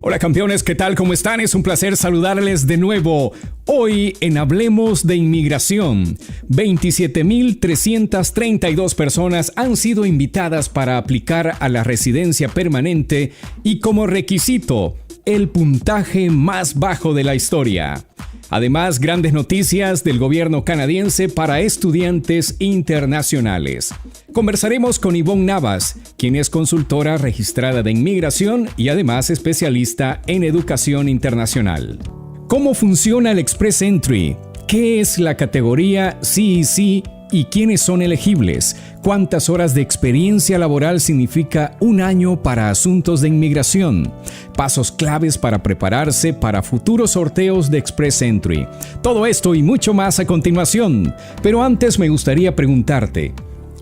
Hola campeones, ¿qué tal? ¿Cómo están? Es un placer saludarles de nuevo. Hoy en Hablemos de Inmigración, 27,332 personas han sido invitadas para aplicar a la residencia permanente y como requisito, el puntaje más bajo de la historia. Además, grandes noticias del gobierno canadiense para estudiantes internacionales. Conversaremos con Ivonne Navas, quien es consultora registrada de inmigración y además especialista en educación internacional. ¿Cómo funciona el Express Entry? ¿Qué es la categoría CEC y quiénes son elegibles? ¿Cuántas horas de experiencia laboral significa un año para asuntos de inmigración? Pasos claves para prepararse para futuros sorteos de Express Entry. Todo esto y mucho más a continuación. Pero antes me gustaría preguntarte,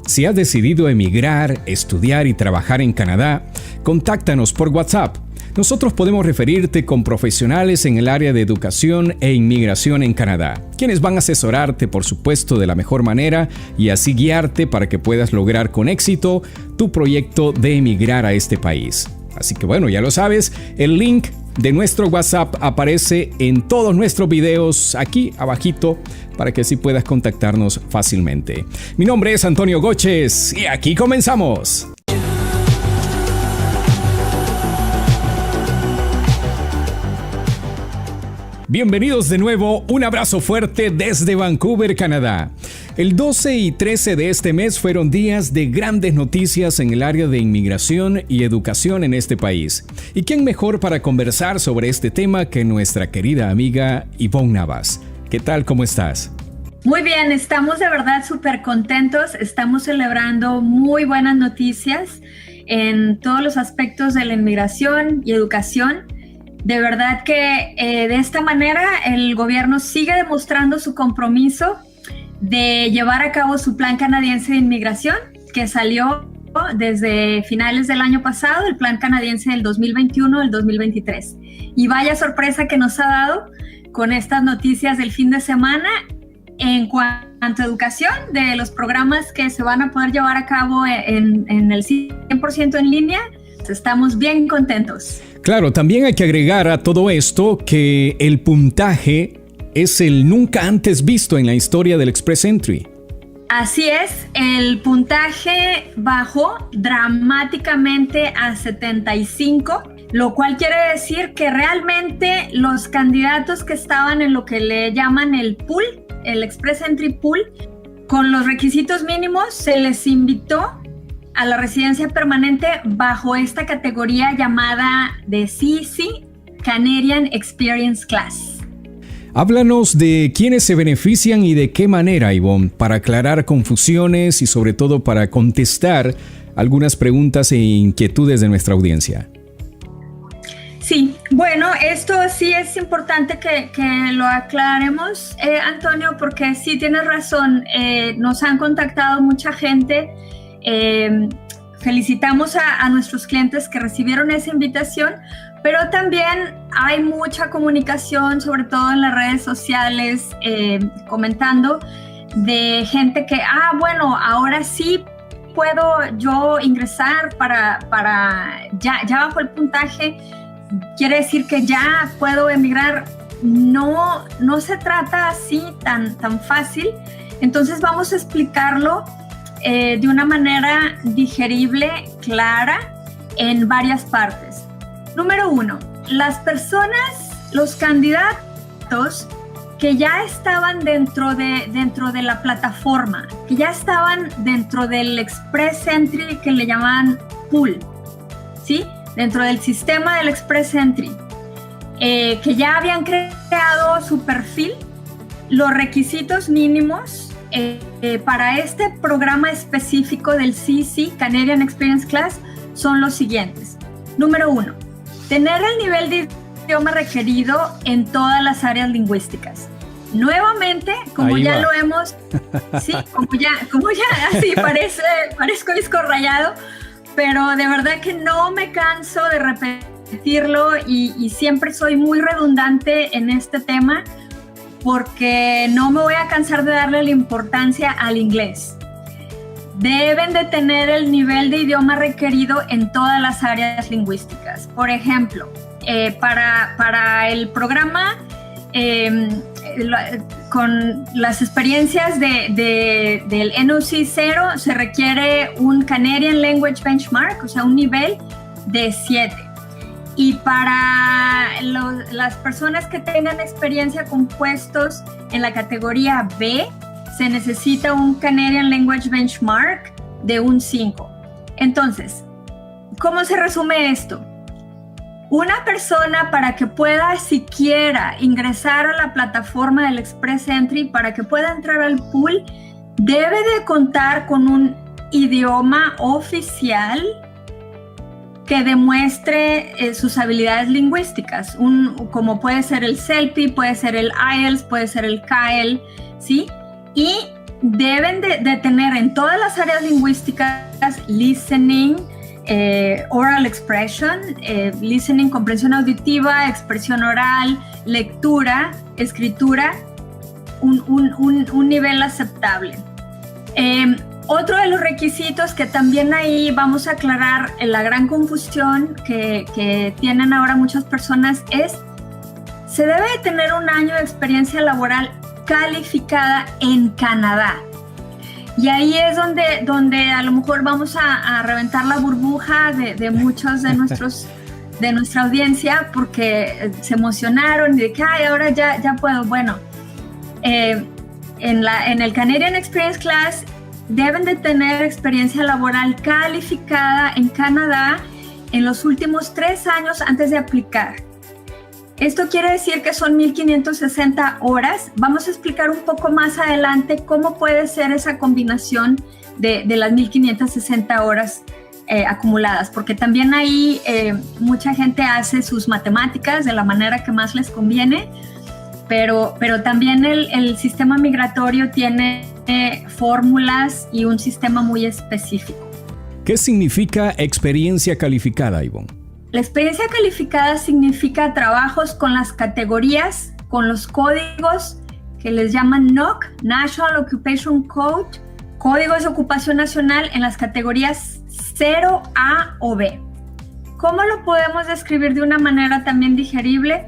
si has decidido emigrar, estudiar y trabajar en Canadá, contáctanos por WhatsApp. Nosotros podemos referirte con profesionales en el área de educación e inmigración en Canadá, quienes van a asesorarte, por supuesto, de la mejor manera y así guiarte para que puedas lograr con éxito tu proyecto de emigrar a este país. Así que bueno, ya lo sabes, el link de nuestro WhatsApp aparece en todos nuestros videos aquí abajito para que así puedas contactarnos fácilmente. Mi nombre es Antonio Goches y aquí comenzamos. Bienvenidos de nuevo, un abrazo fuerte desde Vancouver, Canadá. El 12 y 13 de este mes fueron días de grandes noticias en el área de inmigración y educación en este país. ¿Y quién mejor para conversar sobre este tema que nuestra querida amiga Ivonne Navas? ¿Qué tal? ¿Cómo estás? Muy bien, estamos de verdad súper contentos. Estamos celebrando muy buenas noticias en todos los aspectos de la inmigración y educación. De verdad que de esta manera el gobierno sigue demostrando su compromiso de llevar a cabo su plan canadiense de inmigración, que salió desde finales del año pasado, el plan canadiense del 2021 al 2023. Y vaya sorpresa que nos ha dado con estas noticias del fin de semana en cuanto a educación, de los programas que se van a poder llevar a cabo en el 100% en línea. Estamos bien contentos. Claro, también hay que agregar a todo esto que el puntaje es el nunca antes visto en la historia del Express Entry. Así es, el puntaje bajó dramáticamente a 75, lo cual quiere decir que realmente los candidatos que estaban en lo que le llaman el pool, el Express Entry Pool, con los requisitos mínimos se les invitó a la residencia permanente bajo esta categoría llamada de CEC, Canadian Experience Class. Háblanos de quiénes se benefician y de qué manera, Ivonne, para aclarar confusiones y sobre todo para contestar algunas preguntas e inquietudes de nuestra audiencia. Sí, bueno, esto sí es importante que lo aclaremos, Antonio, porque sí tienes razón, nos han contactado mucha gente. Felicitamos a nuestros clientes que recibieron esa invitación, pero también hay mucha comunicación, sobre todo en las redes sociales, comentando de gente que, bueno, ahora sí puedo yo ingresar ya bajo el puntaje, quiere decir que ya puedo emigrar. No se trata así tan fácil, entonces vamos a explicarlo de una manera digerible, clara, en varias partes. Número 1, las personas, los candidatos que ya estaban dentro de la plataforma, que ya estaban dentro del Express Entry que le llaman pool, ¿sí? Dentro del sistema del Express Entry, que ya habían creado su perfil, los requisitos mínimos para este programa específico del CEC, Canadian Experience Class, son los siguientes. Número 1, tener el nivel de idioma requerido en todas las áreas lingüísticas. Nuevamente, como ya lo hemos, sí, como ya, así parezco disco rayado, pero de verdad que no me canso de repetirlo y siempre soy muy redundante en este tema, porque no me voy a cansar de darle la importancia al inglés. Deben de tener el nivel de idioma requerido en todas las áreas lingüísticas. Por ejemplo, para el programa, con las experiencias del NOC 0 se requiere un Canadian Language Benchmark, o sea, un nivel de 7. Y para las personas que tengan experiencia con puestos en la categoría B, se necesita un Canadian Language Benchmark de un 5. Entonces, ¿cómo se resume esto? Una persona, para que pueda siquiera ingresar a la plataforma del Express Entry, para que pueda entrar al pool, debe de contar con un idioma oficial que demuestre sus habilidades lingüísticas, como puede ser el CELPI, puede ser el IELTS, puede ser el CAEL, ¿sí? Y deben de tener en todas las áreas lingüísticas listening, oral expression, listening, comprensión auditiva, expresión oral, lectura, escritura, un nivel aceptable. Otro de los requisitos que también ahí vamos a aclarar la gran confusión que tienen ahora muchas personas es: se debe de tener un año de experiencia laboral calificada en Canadá. Y ahí es donde a lo mejor vamos a reventar la burbuja de muchos de nuestra audiencia, porque se emocionaron y de que ahora ya puedo. Bueno, en el Canadian Experience Class deben de tener experiencia laboral calificada en Canadá en los últimos 3 años antes de aplicar. Esto quiere decir que son 1,560 horas. Vamos a explicar un poco más adelante cómo puede ser esa combinación de las 1,560 horas acumuladas, porque también ahí mucha gente hace sus matemáticas de la manera que más les conviene, pero también el sistema migratorio tiene fórmulas y un sistema muy específico. ¿Qué significa experiencia calificada, Ivonne? La experiencia calificada significa trabajos con las categorías, con los códigos que les llaman NOC, National Occupation Code, códigos de ocupación nacional en las categorías 0, A o B. ¿Cómo lo podemos describir de una manera también digerible?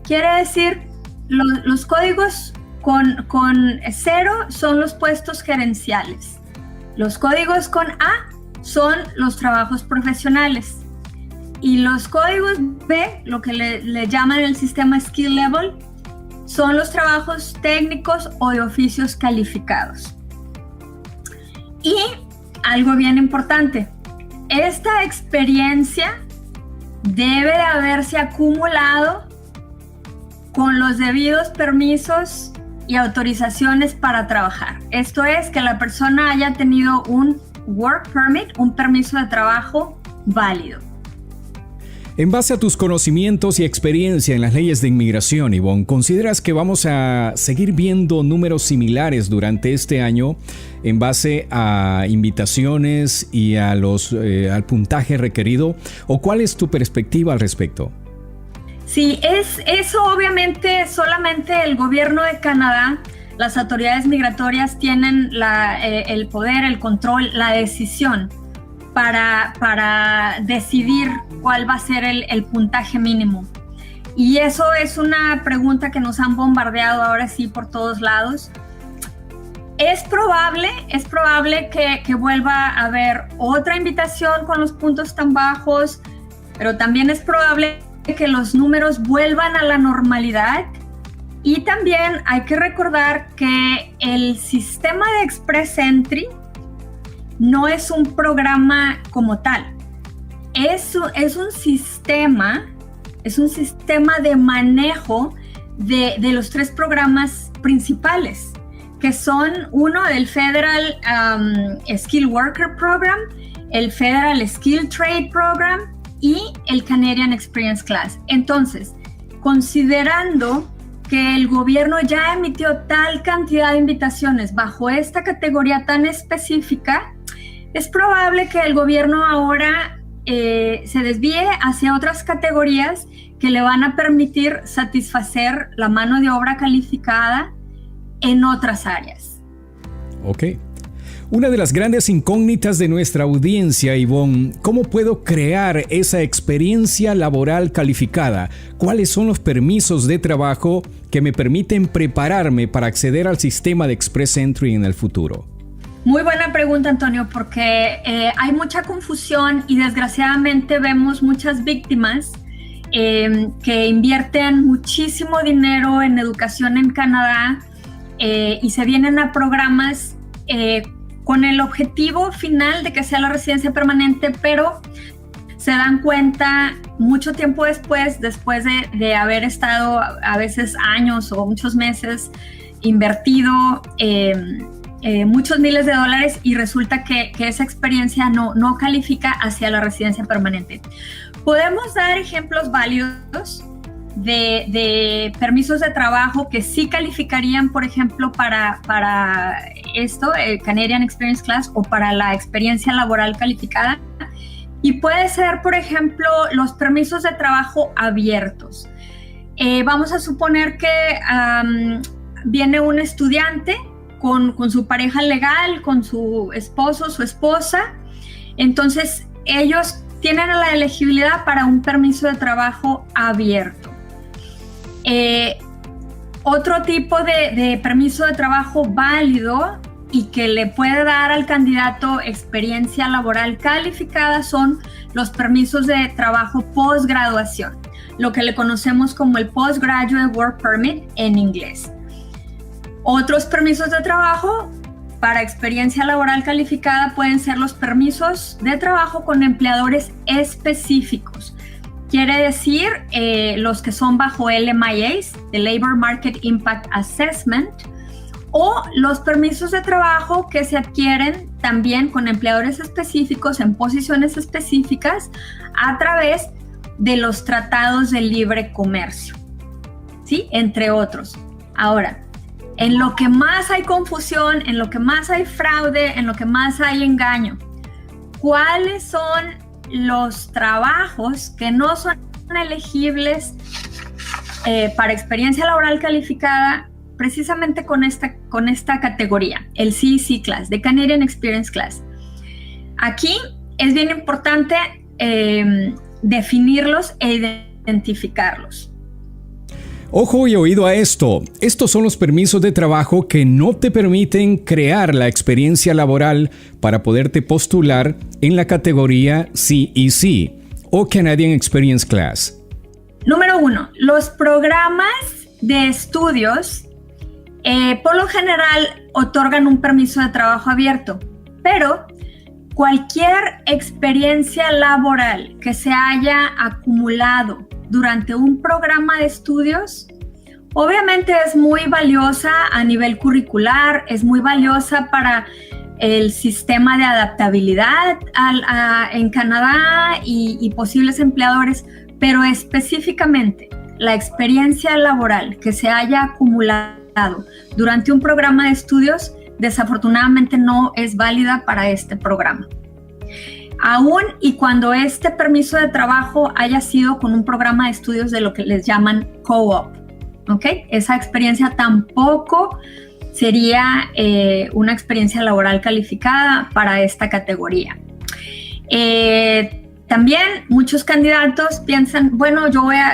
Quiere decir, los códigos con 0 son los puestos gerenciales. Los códigos con A son los trabajos profesionales. Y los códigos B, lo que le llaman el sistema skill level, son los trabajos técnicos o de oficios calificados. Y algo bien importante, esta experiencia debe de haberse acumulado con los debidos permisos y autorizaciones para trabajar. Esto es, que la persona haya tenido un work permit, un permiso de trabajo válido. En base a tus conocimientos y experiencia en las leyes de inmigración, Ivonne, ¿consideras que vamos a seguir viendo números similares durante este año en base a invitaciones y a al puntaje requerido? ¿O cuál es tu perspectiva al respecto? Sí, eso obviamente solamente el gobierno de Canadá, las autoridades migratorias tienen el poder, el control, la decisión para decidir cuál va a ser el puntaje mínimo. Y eso es una pregunta que nos han bombardeado ahora sí por todos lados. Es probable que vuelva a haber otra invitación con los puntos tan bajos, pero también es probable que los números vuelvan a la normalidad. Y también hay que recordar que el sistema de Express Entry no es un programa como tal. Es un sistema de manejo de los 3 programas principales, que son uno del Federal Skill Worker Program, el Federal Skill Trade Program y el Canadian Experience Class. Entonces, considerando que el gobierno ya emitió tal cantidad de invitaciones bajo esta categoría tan específica, es probable que el gobierno ahora se desvíe hacia otras categorías que le van a permitir satisfacer la mano de obra calificada en otras áreas. Ok. Una de las grandes incógnitas de nuestra audiencia, Ivonne, ¿cómo puedo crear esa experiencia laboral calificada? ¿Cuáles son los permisos de trabajo que me permiten prepararme para acceder al sistema de Express Entry en el futuro? Muy buena pregunta, Antonio, porque hay mucha confusión y desgraciadamente vemos muchas víctimas que invierten muchísimo dinero en educación en Canadá y se vienen a programas con el objetivo final de que sea la residencia permanente, pero se dan cuenta mucho tiempo después de haber estado a veces años o muchos meses invertido muchos miles de dólares y resulta que esa experiencia no califica hacia la residencia permanente. Podemos dar ejemplos válidos de permisos de trabajo que sí calificarían, por ejemplo, para esto, Canadian Experience Class, o para la experiencia laboral calificada. Y puede ser, por ejemplo, los permisos de trabajo abiertos. Vamos a suponer que viene un estudiante con su pareja legal, con su esposo, su esposa. Entonces, ellos tienen la elegibilidad para un permiso de trabajo abierto. Otro tipo de permiso de trabajo válido y que le puede dar al candidato experiencia laboral calificada son los permisos de trabajo postgraduación, lo que le conocemos como el Postgraduate Work Permit en inglés. Otros permisos de trabajo para experiencia laboral calificada pueden ser los permisos de trabajo con empleadores específicos. Quiere decir los que son bajo LMIAs, el Labor Market Impact Assessment, o los permisos de trabajo que se adquieren también con empleadores específicos en posiciones específicas a través de los tratados de libre comercio, ¿sí? Entre otros. Ahora, en lo que más hay confusión, en lo que más hay fraude, en lo que más hay engaño, ¿cuáles son los trabajos que no son elegibles para experiencia laboral calificada precisamente con esta categoría, el CEC Class, de Canadian Experience Class? Aquí es bien importante definirlos e identificarlos. Ojo y oído a esto. Estos son los permisos de trabajo que no te permiten crear la experiencia laboral para poderte postular en la categoría CEC o Canadian Experience Class. Número 1. Los programas de estudios por lo general otorgan un permiso de trabajo abierto, pero cualquier experiencia laboral que se haya acumulado durante un programa de estudios, obviamente es muy valiosa a nivel curricular, es muy valiosa para el sistema de adaptabilidad en Canadá y posibles empleadores, pero específicamente la experiencia laboral que se haya acumulado durante un programa de estudios, desafortunadamente no es válida para este programa. Aún y cuando este permiso de trabajo haya sido con un programa de estudios de lo que les llaman co-op, ¿ok? Esa experiencia tampoco sería una experiencia laboral calificada para esta categoría. También muchos candidatos piensan, bueno,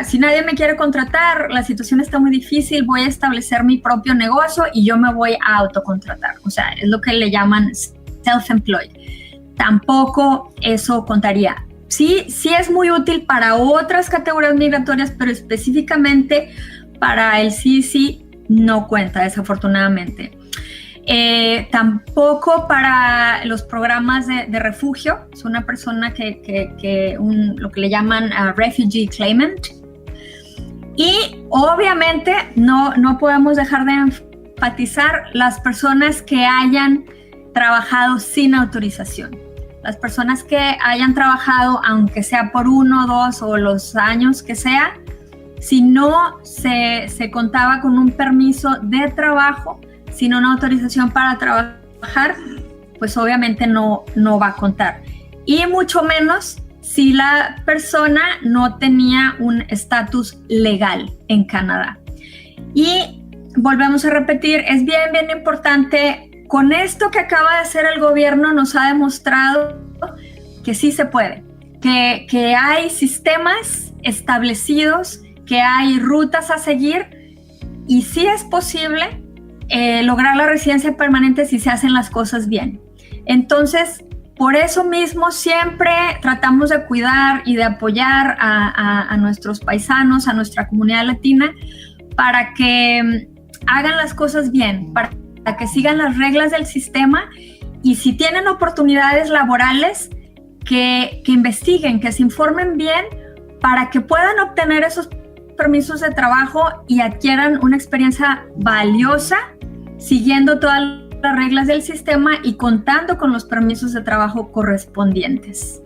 si nadie me quiere contratar, la situación está muy difícil, voy a establecer mi propio negocio y yo me voy a autocontratar. O sea, es lo que le llaman self-employed. Tampoco eso contaría. Sí es muy útil para otras categorías migratorias, pero específicamente para el CEC no cuenta, desafortunadamente. Tampoco para los programas de refugio. Es una persona lo que le llaman refugee claimant. Y obviamente no podemos dejar de enfatizar las personas que hayan trabajado sin autorización. Las personas que hayan trabajado, aunque sea por 1, 2 o los años que sea, si no se contaba con un permiso de trabajo, sin una autorización para trabajar, pues obviamente no va a contar. Y mucho menos si la persona no tenía un estatus legal en Canadá. Y volvemos a repetir, es bien importante con esto que acaba de hacer el gobierno nos ha demostrado que sí se puede, que hay sistemas establecidos, que hay rutas a seguir y sí es posible lograr la residencia permanente si se hacen las cosas bien. Entonces, por eso mismo siempre tratamos de cuidar y de apoyar a nuestros paisanos, a nuestra comunidad latina, para que hagan las cosas bien, para que sigan las reglas del sistema y si tienen oportunidades laborales, que investiguen, que se informen bien para que puedan obtener esos permisos de trabajo y adquieran una experiencia valiosa siguiendo todas las reglas del sistema y contando con los permisos de trabajo correspondientes.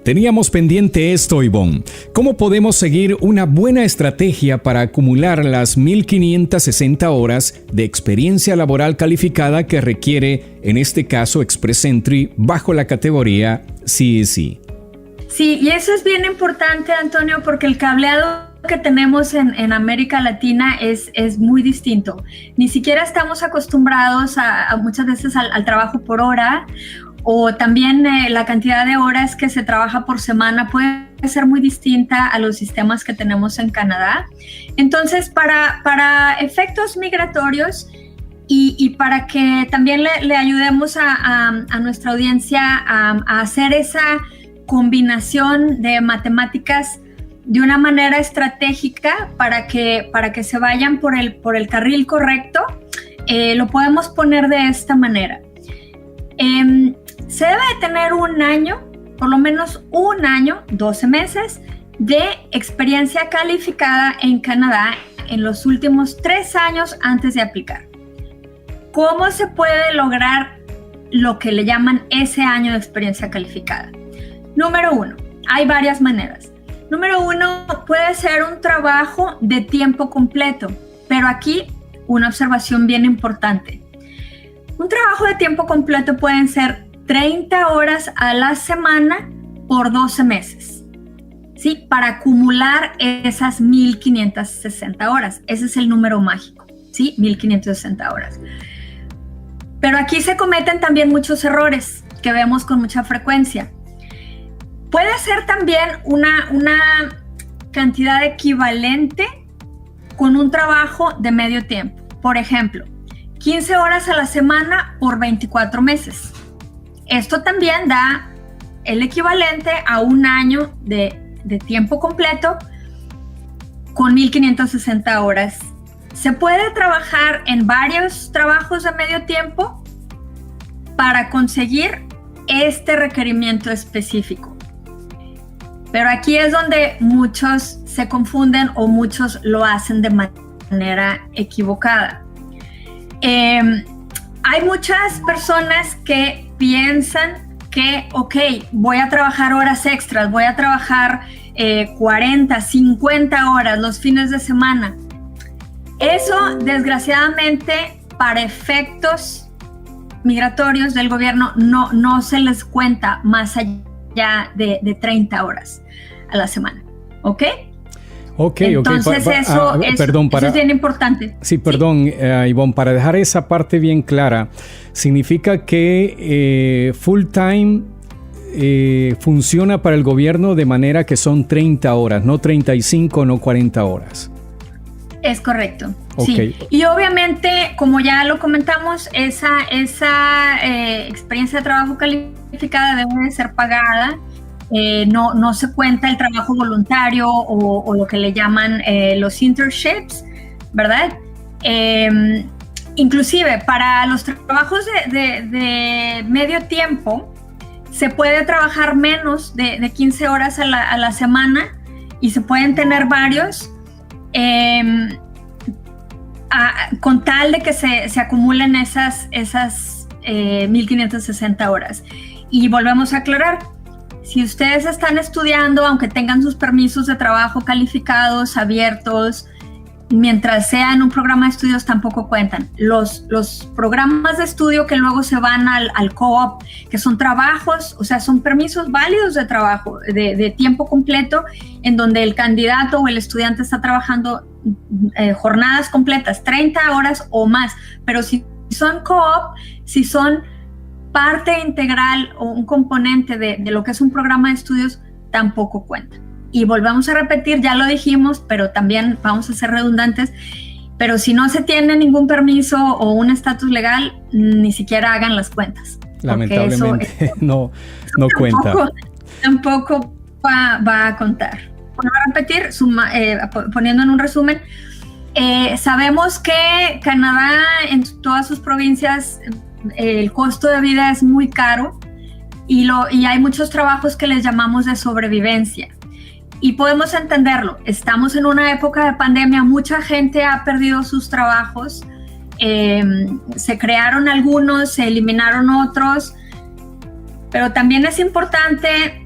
Teníamos pendiente esto, Ivonne. ¿Cómo podemos seguir una buena estrategia para acumular las 1,560 horas de experiencia laboral calificada que requiere, en este caso, Express Entry bajo la categoría CEC? Sí, y eso es bien importante, Antonio, porque el cableado que tenemos en América Latina es muy distinto. Ni siquiera estamos acostumbrados a muchas veces al trabajo por hora, o también la cantidad de horas que se trabaja por semana puede ser muy distinta a los sistemas que tenemos en Canadá. Entonces, para efectos migratorios y para que también le ayudemos a nuestra audiencia a hacer esa combinación de matemáticas de una manera estratégica para que se vayan por el carril correcto, lo podemos poner de esta manera. Se debe de tener un año, por lo menos un año, 12 meses de experiencia calificada en Canadá en los últimos 3 años antes de aplicar. ¿Cómo se puede lograr lo que le llaman ese año de experiencia calificada? Número 1, hay varias maneras. Número 1, puede ser un trabajo de tiempo completo, pero aquí una observación bien importante. Un trabajo de tiempo completo pueden ser 30 horas a la semana por 12 meses, ¿sí? Para acumular esas 1,560 horas. Ese es el número mágico, ¿sí? 1,560 horas. Pero aquí se cometen también muchos errores que vemos con mucha frecuencia. Puede ser también una cantidad equivalente con un trabajo de medio tiempo. Por ejemplo, 15 horas a la semana por 24 meses. Esto también da el equivalente a un año de tiempo completo con 1,560 horas. Se puede trabajar en varios trabajos de medio tiempo para conseguir este requerimiento específico. Pero aquí es donde muchos se confunden o muchos lo hacen de manera equivocada. Hay muchas personas que piensan que, ok, voy a trabajar horas extras, voy a trabajar 40, 50 horas los fines de semana. Eso, desgraciadamente, para efectos migratorios del gobierno, no se les cuenta más allá de 30 horas a la semana, ¿ok? Entonces eso es bien importante. Sí, perdón, Ivonne, para dejar esa parte bien clara, significa que full time funciona para el gobierno de manera que son 30 horas, no 35, no 40 horas. Es correcto, okay. Sí. Y obviamente, como ya lo comentamos, esa experiencia de trabajo calificada debe de ser pagada. No se cuenta el trabajo voluntario o lo que le llaman los internships, ¿verdad? Inclusive para los trabajos de medio tiempo se puede trabajar menos de 15 horas a la semana y se pueden tener varios con tal de que se acumulen esas 1,560 horas. Y volvemos a aclarar, si ustedes están estudiando, aunque tengan sus permisos de trabajo calificados, abiertos, mientras sea en un programa de estudios tampoco cuentan. Los programas de estudio que luego se van al co-op, que son trabajos, o sea, son permisos válidos de trabajo, de tiempo completo, en donde el candidato o el estudiante está trabajando jornadas completas, 30 horas o más, pero si son co-op, si son parte integral o un componente de lo que es un programa de estudios, tampoco cuenta. Y volvemos a repetir, ya lo dijimos, pero también vamos a ser redundantes, pero si no se tiene ningún permiso o un estatus legal, ni siquiera hagan las cuentas. Lamentablemente no cuenta. Tampoco va a contar. Voy a repetir, poniendo en un resumen, sabemos que Canadá en todas sus provincias el costo de vida es muy caro y hay muchos trabajos que les llamamos de sobrevivencia. Y podemos entenderlo, estamos en una época de pandemia, mucha gente ha perdido sus trabajos, se crearon algunos, se eliminaron otros, pero también es importante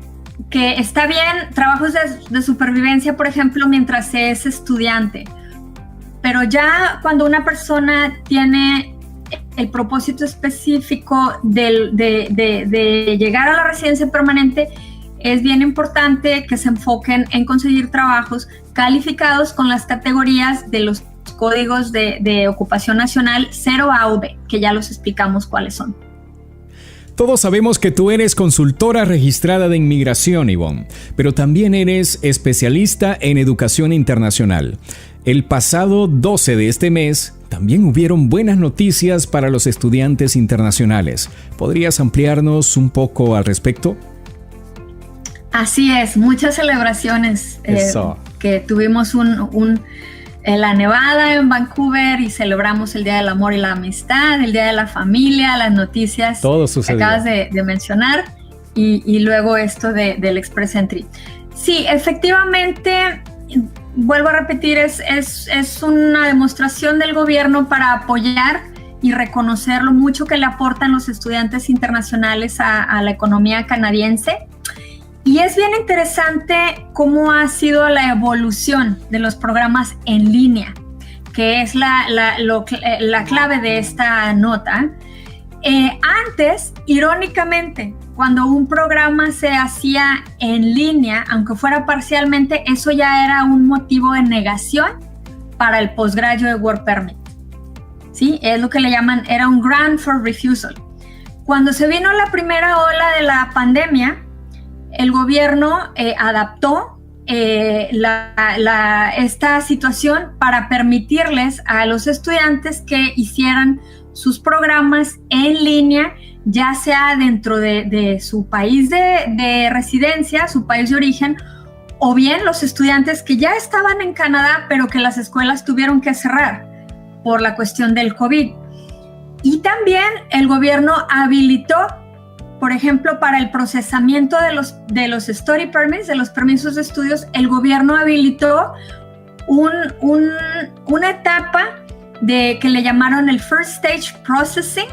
que está bien trabajos de supervivencia, por ejemplo, mientras se es estudiante, pero ya cuando una persona tiene el propósito específico de llegar a la residencia permanente, es bien importante que se enfoquen en conseguir trabajos calificados con las categorías de los códigos de ocupación nacional 0A o B, que ya los explicamos cuáles son. Todos sabemos que tú eres consultora registrada de inmigración, Ivonne, pero también eres especialista en educación internacional. El pasado 12 de este mes también hubieron buenas noticias para los estudiantes internacionales. ¿Podrías ampliarnos un poco al respecto? Así es, muchas celebraciones que tuvimos en la Nevada, en Vancouver, y celebramos el Día del Amor y la Amistad, el Día de la Familia, las noticias que acabas de mencionar y luego esto del Express Entry. Sí, efectivamente, vuelvo a repetir, es una demostración del gobierno para apoyar y reconocer lo mucho que le aportan los estudiantes internacionales a la economía canadiense. Y es bien interesante cómo ha sido la evolución de los programas en línea, que es la clave de esta nota. Antes, irónicamente, cuando un programa se hacía en línea, aunque fuera parcialmente, eso ya era un motivo de negación para el Postgraduate Work Permit. ¿Sí? Es lo que le llaman, era un grant for refusal. Cuando se vino la primera ola de la pandemia, el gobierno adaptó esta situación para permitirles a los estudiantes que hicieran sus programas en línea, ya sea dentro de su país de residencia, su país de origen, o bien los estudiantes que ya estaban en Canadá, pero que las escuelas tuvieron que cerrar por la cuestión del COVID. Y también el gobierno habilitó, por ejemplo, para el procesamiento de los study permits, de los permisos de estudios, el gobierno habilitó una etapa que le llamaron el First Stage Processing,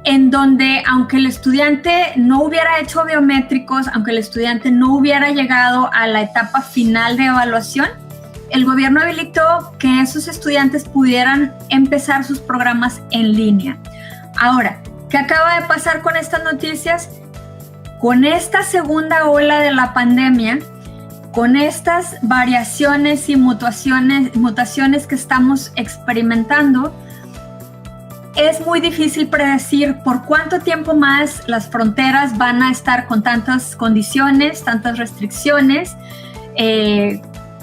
en donde aunque el estudiante no hubiera hecho biométricos, aunque el estudiante no hubiera llegado a la etapa final de evaluación, el gobierno habilitó que esos estudiantes pudieran empezar sus programas en línea. Ahora, ¿qué acaba de pasar con estas noticias? Con esta segunda ola de la pandemia, con estas variaciones y mutaciones que estamos experimentando, es muy difícil predecir por cuánto tiempo más las fronteras van a estar con tantas condiciones, tantas restricciones,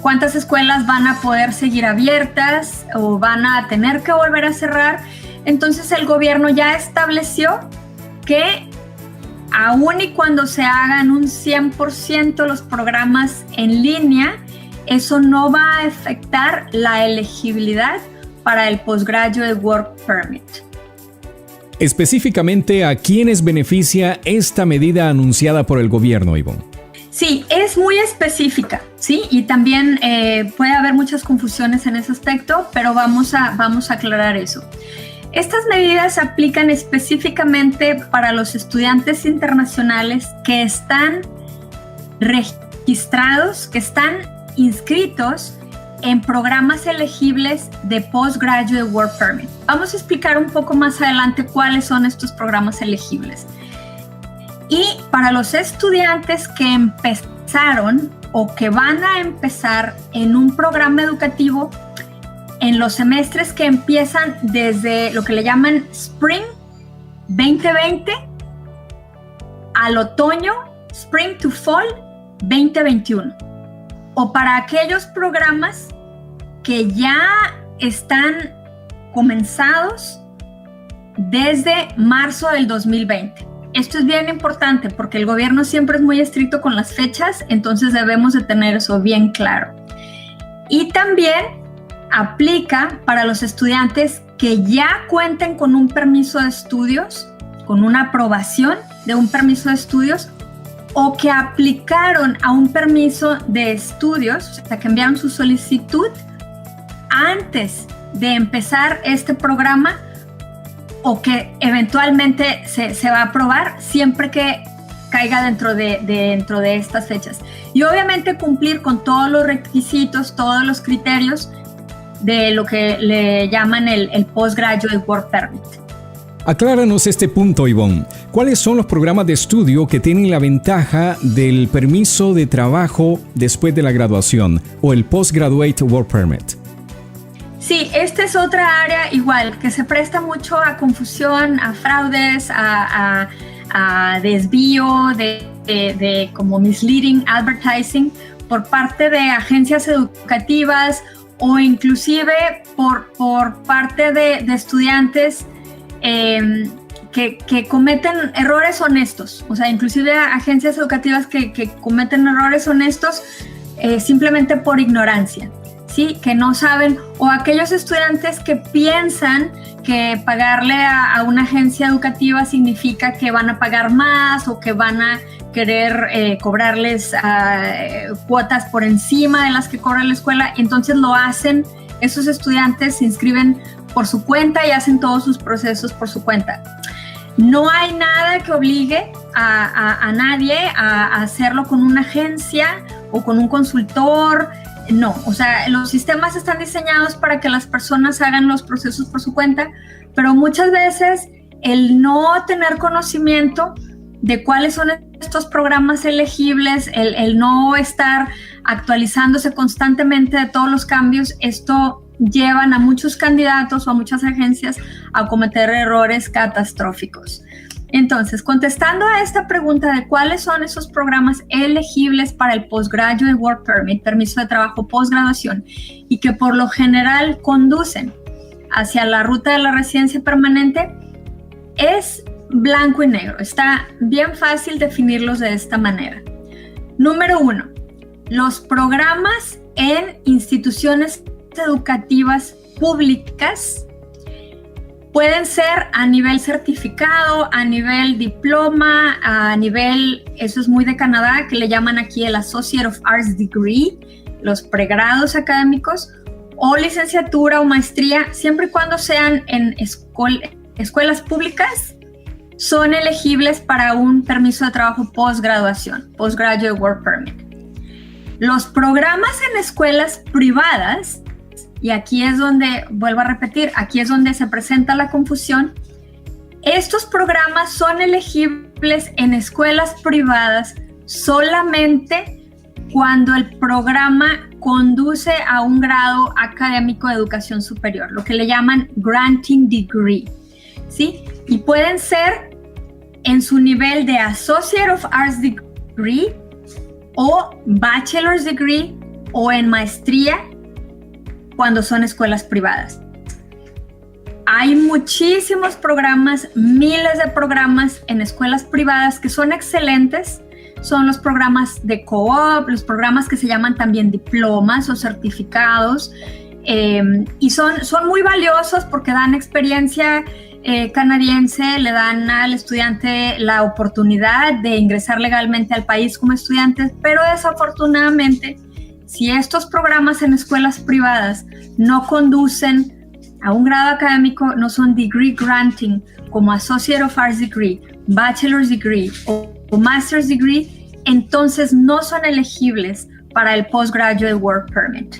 cuántas escuelas van a poder seguir abiertas o van a tener que volver a cerrar. Entonces el gobierno ya estableció que aun y cuando se hagan un 100% los programas en línea, eso no va a afectar la elegibilidad para el Postgraduate Work Permit. Específicamente, ¿a quiénes beneficia esta medida anunciada por el gobierno, Ivonne? Sí, es muy específica, ¿sí? Y también puede haber muchas confusiones en ese aspecto, pero vamos a aclarar eso. Estas medidas se aplican específicamente para los estudiantes internacionales que están registrados, que están inscritos en programas elegibles de Postgraduate Work Permit. Vamos a explicar un poco más adelante cuáles son estos programas elegibles. Y para los estudiantes que empezaron o que van a empezar en un programa educativo, en los semestres que empiezan desde lo que le llaman Spring 2020 al otoño, Spring to Fall 2021, o para aquellos programas que ya están comenzados desde marzo del 2020. Esto es bien importante porque el gobierno siempre es muy estricto con las fechas, entonces debemos de tener eso bien claro. Y también aplica para los estudiantes que ya cuenten con un permiso de estudios, con una aprobación de un permiso de estudios, o que aplicaron a un permiso de estudios, o sea, que enviaron su solicitud antes de empezar este programa, o que eventualmente se va a aprobar siempre que caiga dentro de estas fechas. Y obviamente cumplir con todos los requisitos, todos los criterios de lo que le llaman el Postgraduate Work Permit. Acláranos este punto, Ivonne. ¿Cuáles son los programas de estudio que tienen la ventaja del permiso de trabajo después de la graduación o el Postgraduate Work Permit? Sí, esta es otra área igual que se presta mucho a confusión, a fraudes, a desvío de como misleading advertising por parte de agencias educativas o inclusive por parte de estudiantes que cometen errores honestos, o sea, inclusive agencias educativas que cometen errores honestos simplemente por ignorancia. Sí, que no saben, o aquellos estudiantes que piensan que pagarle a una agencia educativa significa que van a pagar más o que van a querer cobrarles cuotas por encima de las que cobra la escuela. Entonces lo hacen, esos estudiantes se inscriben por su cuenta y hacen todos sus procesos por su cuenta. No hay nada que obligue a nadie a hacerlo con una agencia o con un consultor. No, o sea, los sistemas están diseñados para que las personas hagan los procesos por su cuenta, pero muchas veces el no tener conocimiento de cuáles son estos programas elegibles, el no estar actualizándose constantemente de todos los cambios, esto llevan a muchos candidatos o a muchas agencias a cometer errores catastróficos. Entonces, contestando a esta pregunta de cuáles son esos programas elegibles para el Postgraduate Work Permit, permiso de trabajo postgraduación, y que por lo general conducen hacia la ruta de la residencia permanente, es blanco y negro. Está bien fácil definirlos de esta manera. Número 1, los programas en instituciones educativas públicas pueden ser a nivel certificado, a nivel diploma, a nivel, eso es muy de Canadá, que le llaman aquí el Associate of Arts Degree, los pregrados académicos, o licenciatura o maestría, siempre y cuando sean en escuelas públicas, son elegibles para un permiso de trabajo postgraduación, Postgraduate Work Permit. Los programas en escuelas privadas, y aquí es donde, vuelvo a repetir, aquí es donde se presenta la confusión. Estos programas son elegibles en escuelas privadas solamente cuando el programa conduce a un grado académico de educación superior, lo que le llaman granting degree, ¿sí? Y pueden ser en su nivel de Associate of Arts Degree o Bachelor's Degree o en maestría, cuando son escuelas privadas. Hay muchísimos programas, miles de programas en escuelas privadas que son excelentes. Son los programas de co-op, los programas que se llaman también diplomas o certificados, y son muy valiosos porque dan experiencia canadiense, le dan al estudiante la oportunidad de ingresar legalmente al país como estudiante, pero desafortunadamente, si estos programas en escuelas privadas no conducen a un grado académico, no son degree granting como Associate of Arts Degree, Bachelor's Degree o Master's Degree, entonces no son elegibles para el Postgraduate Work Permit.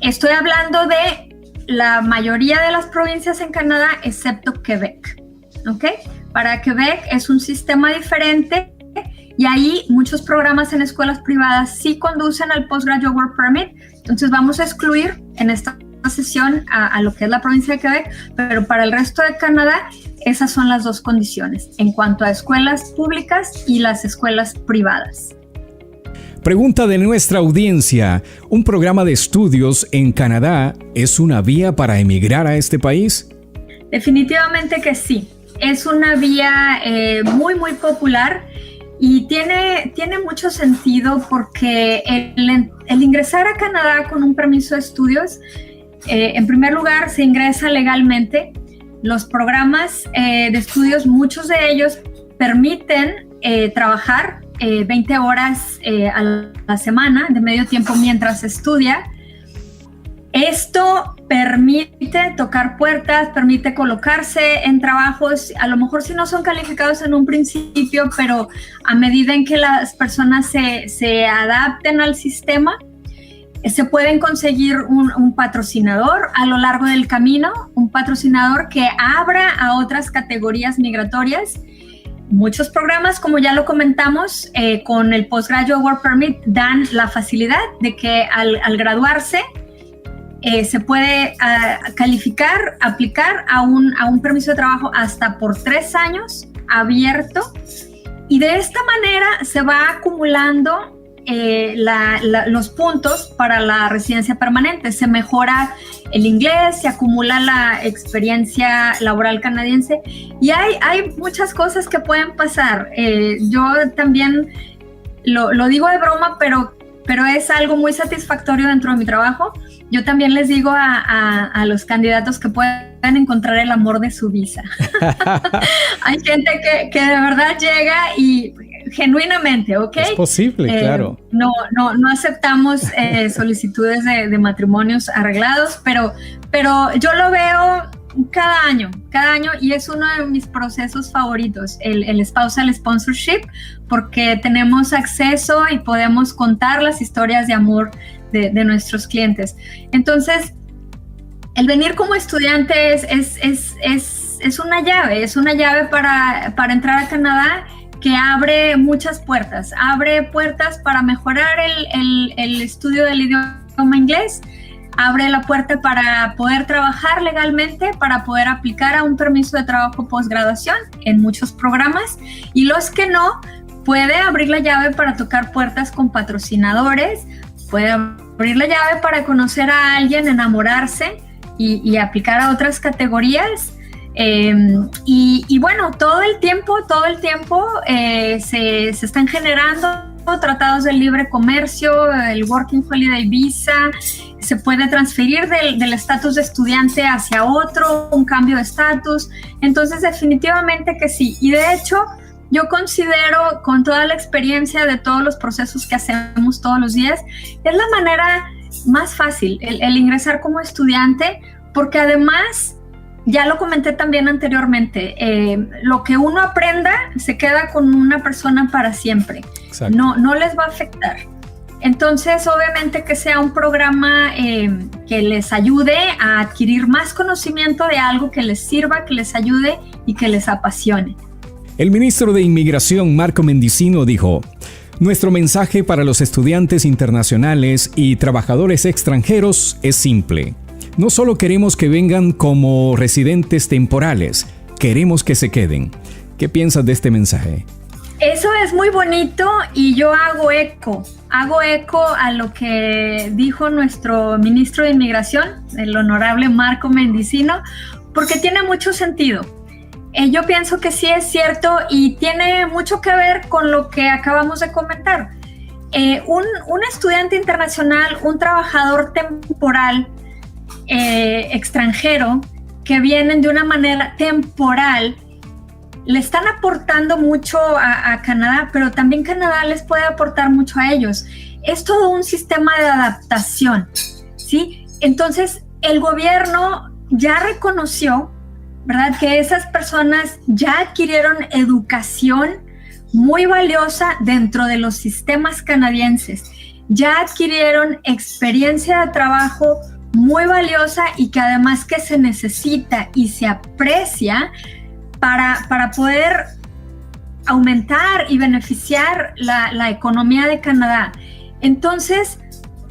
Estoy hablando de la mayoría de las provincias en Canadá, excepto Quebec, ¿ok? Para Quebec es un sistema diferente. Y ahí muchos programas en escuelas privadas sí conducen al Postgraduate Work Permit. Entonces vamos a excluir en estas sesión a lo que es la provincia de Quebec, pero para el resto de Canadá esas son las dos condiciones en cuanto a escuelas públicas y las escuelas privadas. Pregunta de nuestra audiencia: ¿un programa de estudios en Canadá es una vía para emigrar a este país? Definitivamente que sí. Es una vía muy, muy popular y tiene mucho sentido porque el ingresar a Canadá con un permiso de estudios, en primer lugar, se ingresa legalmente. Los programas de estudios, muchos de ellos permiten trabajar 20 horas a la semana de medio tiempo mientras se estudia. Esto permite tocar puertas, permite colocarse en trabajos, a lo mejor si no son calificados en un principio, pero a medida en que las personas se adapten al sistema, se pueden conseguir un patrocinador a lo largo del camino, un patrocinador que abra a otras categorías migratorias. Muchos programas, como ya lo comentamos, con el Postgraduate Work Permit dan la facilidad de que al graduarse se puede calificar, aplicar a un permiso de trabajo hasta por 3 años abierto, y de esta manera se va acumulando los puntos para la residencia permanente. Se mejora el inglés, se acumula la experiencia laboral canadiense y hay muchas cosas que pueden pasar. Yo también lo digo de broma, pero es algo muy satisfactorio dentro de mi trabajo. Yo también les digo a los candidatos que pueden encontrar el amor de su visa. Hay gente que de verdad llega y genuinamente, ¿ok? Es posible, claro. No aceptamos solicitudes de matrimonios arreglados, pero yo lo veo cada año, y es uno de mis procesos favoritos, el spousal sponsorship, porque tenemos acceso y podemos contar las historias de amor de nuestros clientes. Entonces, el venir como estudiante es una llave para entrar a Canadá, que abre muchas puertas. Abre puertas para mejorar el estudio del idioma inglés, abre la puerta para poder trabajar legalmente, para poder aplicar a un permiso de trabajo postgraduación en muchos programas, y los que no, puede abrir la llave para tocar puertas con patrocinadores, puede abrir la llave para conocer a alguien, enamorarse y aplicar a otras categorías. Y bueno, todo el tiempo se están generando tratados de libre comercio, el Working Holiday Visa, se puede transferir del estatus de estudiante hacia otro, un cambio de estatus. Entonces, definitivamente que sí. Y de hecho, yo considero, con toda la experiencia de todos los procesos que hacemos todos los días, es la manera más fácil el ingresar como estudiante, porque además, ya lo comenté también anteriormente, lo que uno aprenda se queda con una persona para siempre. Exacto. No les va a afectar. Entonces, obviamente que sea un programa que les ayude a adquirir más conocimiento de algo que les sirva, que les ayude y que les apasione. El ministro de Inmigración, Marco Mendicino, dijo: nuestro mensaje para los estudiantes internacionales y trabajadores extranjeros es simple. No solo queremos que vengan como residentes temporales, queremos que se queden. ¿Qué piensas de este mensaje? Eso es muy bonito y yo hago eco a lo que dijo nuestro ministro de Inmigración, el honorable Marco Mendicino, porque tiene mucho sentido. Yo pienso que sí es cierto y tiene mucho que ver con lo que acabamos de comentar. Un estudiante internacional, un trabajador temporal, extranjero, que vienen de una manera temporal, le están aportando mucho a Canadá, pero también Canadá les puede aportar mucho a ellos. Es todo un sistema de adaptación, ¿sí? Entonces, el gobierno ya reconoció, ¿verdad?, que esas personas ya adquirieron educación muy valiosa dentro de los sistemas canadienses, ya adquirieron experiencia de trabajo muy valiosa y que además que se necesita y se aprecia para poder aumentar y beneficiar la economía de Canadá. Entonces,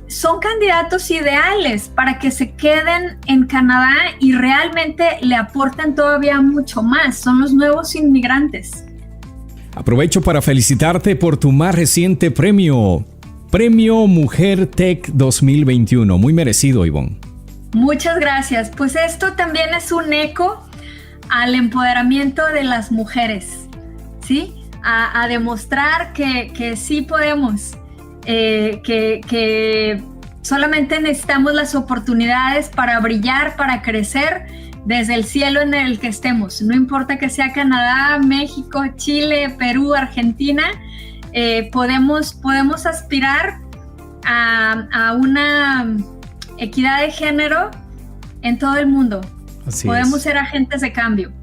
son candidatos ideales para que se queden en Canadá y realmente le aporten todavía mucho más. Son los nuevos inmigrantes. Aprovecho para felicitarte por tu más reciente premio Mujer Tech 2021. Muy merecido, Ivonne. Muchas gracias. Pues esto también es un eco al empoderamiento de las mujeres, ¿sí? A demostrar que sí podemos, que solamente necesitamos las oportunidades para brillar, para crecer desde el cielo en el que estemos. No importa que sea Canadá, México, Chile, Perú, Argentina, podemos aspirar a una equidad de género en todo el mundo. Podemos ser agentes de cambio.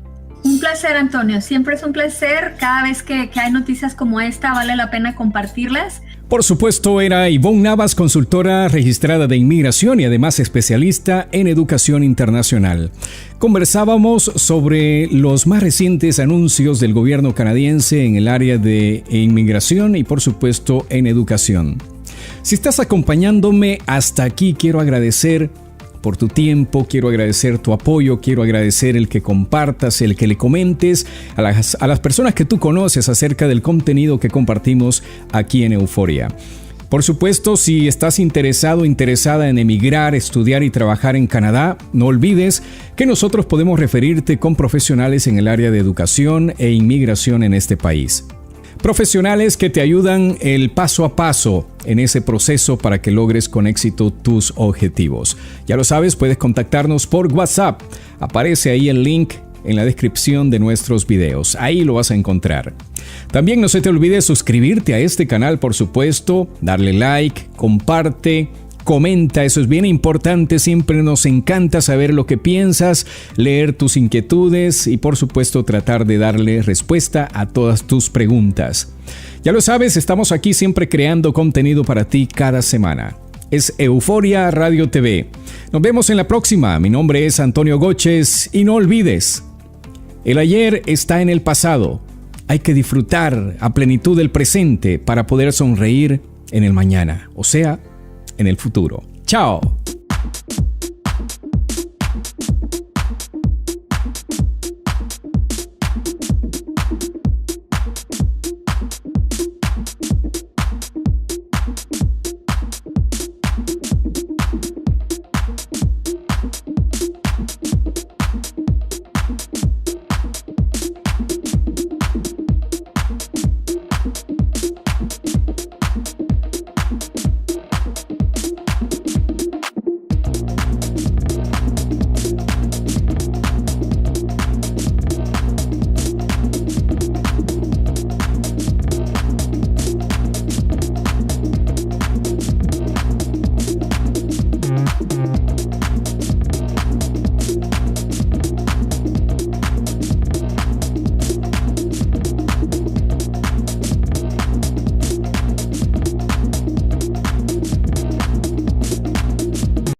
Un placer, Antonio. Siempre es un placer. Cada vez que hay noticias como esta, vale la pena compartirlas. Por supuesto, era Ivonne Navas, consultora registrada de inmigración y además especialista en educación internacional. Conversábamos sobre los más recientes anuncios del gobierno canadiense en el área de inmigración y por supuesto en educación. Si estás acompañándome hasta aquí, quiero agradecer por tu tiempo, quiero agradecer tu apoyo, quiero agradecer el que compartas, el que le comentes a las personas que tú conoces acerca del contenido que compartimos aquí en Euforia. Por supuesto, si estás interesada en emigrar, estudiar y trabajar en Canadá, no olvides que nosotros podemos referirte con profesionales en el área de educación e inmigración en este país. Profesionales que te ayudan el paso a paso en ese proceso para que logres con éxito tus objetivos. Ya lo sabes, puedes contactarnos por WhatsApp. Aparece ahí el link en la descripción de nuestros videos. Ahí lo vas a encontrar. También no se te olvide suscribirte a este canal, por supuesto, darle like, comparte, comenta, eso es bien importante, siempre nos encanta saber lo que piensas, leer tus inquietudes y por supuesto tratar de darle respuesta a todas tus preguntas. Ya lo sabes, estamos aquí siempre creando contenido para ti cada semana. Es Euforia Radio TV. Nos vemos en la próxima. Mi nombre es Antonio Goches y no olvides, el ayer está en el pasado. Hay que disfrutar a plenitud del presente para poder sonreír en el mañana, o sea, en el futuro. ¡Chao!